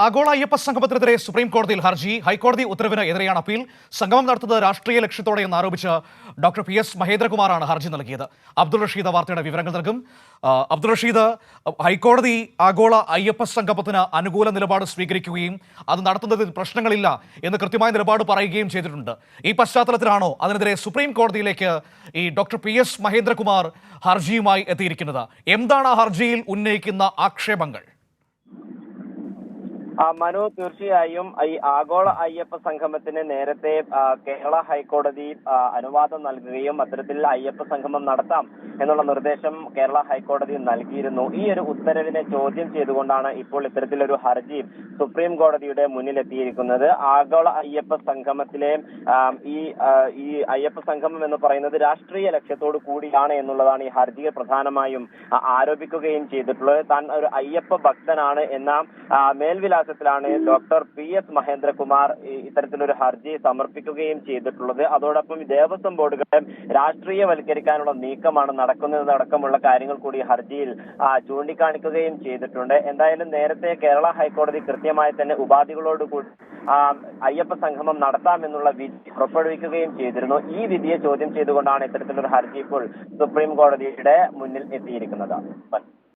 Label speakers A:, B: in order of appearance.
A: ആഗോള അയ്യപ്പ സംഗമത്തിനെതിരെ സുപ്രീം കോടതിയിൽ ഹർജി. ഹൈക്കോടതി ഉത്തരവിന് എതിരെയാണ് അപ്പീൽ. സംഗമം നടത്തുന്നത് രാഷ്ട്രീയ ലക്ഷ്യത്തോടെയെന്ന് ആരോപിച്ച് ഡോക്ടർ PS മഹേന്ദ്രകുമാറാണ് ഹർജി നൽകിയത്. അബ്ദുൾ റഷീദ് വാർത്തയുടെ വിവരങ്ങൾ നൽകും. അബ്ദുൾ റഷീദ്, ഹൈക്കോടതി ആഗോള അയ്യപ്പ സംഗമത്തിന് അനുകൂല നിലപാട് സ്വീകരിക്കുകയും അത് നടത്തുന്നതിൽ പ്രശ്നങ്ങളില്ല എന്ന് കൃത്യമായ നിലപാട് പറയുകയും ചെയ്തിട്ടുണ്ട്. ഈ പശ്ചാത്തലത്തിലാണോ അതിനെതിരെ സുപ്രീം കോടതിയിലേക്ക് ഈ ഡോക്ടർ PS മഹേന്ദ്രകുമാർ ഹർജിയുമായി എത്തിയിരിക്കുന്നത്? എന്താണ് ആ ഹർജിയിൽ ഉന്നയിക്കുന്ന ആക്ഷേപങ്ങൾ?
B: മനു, തീർച്ചയായും ഈ ആഗോള അയ്യപ്പ സംഗമത്തിന് നേരത്തെ കേരള ഹൈക്കോടതി അനുവാദം നൽകുകയും അത്തരത്തിൽ അയ്യപ്പ സംഗമം നടത്താം എന്നുള്ള നിർദ്ദേശം കേരള ഹൈക്കോടതി നൽകിയിരുന്നു. ഈ ഒരു ഉത്തരവിനെ ചോദ്യം ചെയ്തുകൊണ്ടാണ് ഇപ്പോൾ ഇത്തരത്തിലൊരു ഹർജി സുപ്രീം കോടതിയുടെ മുന്നിലെത്തിയിരിക്കുന്നത്. ആഗോള അയ്യപ്പ സംഗമത്തിലെ ഈ അയ്യപ്പ സംഗമം എന്ന് പറയുന്നത് രാഷ്ട്രീയ ലക്ഷ്യത്തോടു കൂടിയാണ് എന്നുള്ളതാണ് ഈ ഹർജിയെ പ്രധാനമായും ആരോപിക്കുകയും ചെയ്തിട്ടുള്ളത്. താൻ ഒരു അയ്യപ്പ ഭക്തനാണ് എന്ന മേൽവിലാസത്തിലാണ് ഡോക്ടർ PS മഹേന്ദ്രകുമാർ ഇത്തരത്തിലൊരു ഹർജി സമർപ്പിക്കുകയും ചെയ്തിട്ടുള്ളത്. അതോടൊപ്പം ദേവസ്വം ബോർഡുകളെ രാഷ്ട്രീയവൽക്കരിക്കാനുള്ള നീക്കമാണ് നടക്കുന്നതടക്കമുള്ള കാര്യങ്ങൾ കൂടി ഹർജിയിൽ ചൂണ്ടിക്കാണിക്കുകയും ചെയ്തിട്ടുണ്ട്. എന്തായാലും നേരത്തെ കേരള ഹൈക്കോടതി കൃത്യമായി തന്നെ ഉപാധികളോടുകൂടി അയ്യപ്പ സംഗമം നടത്താമെന്നുള്ള വിധി പുറപ്പെടുവിക്കുകയും ചെയ്തിരുന്നു. ഈ വിധിയെ ചോദ്യം ചെയ്തുകൊണ്ടാണ് ഇത്തരത്തിലൊരു ഹർജി ഇപ്പോൾ സുപ്രീം കോടതിയുടെ മുന്നിൽ എത്തിയിരിക്കുന്നത്.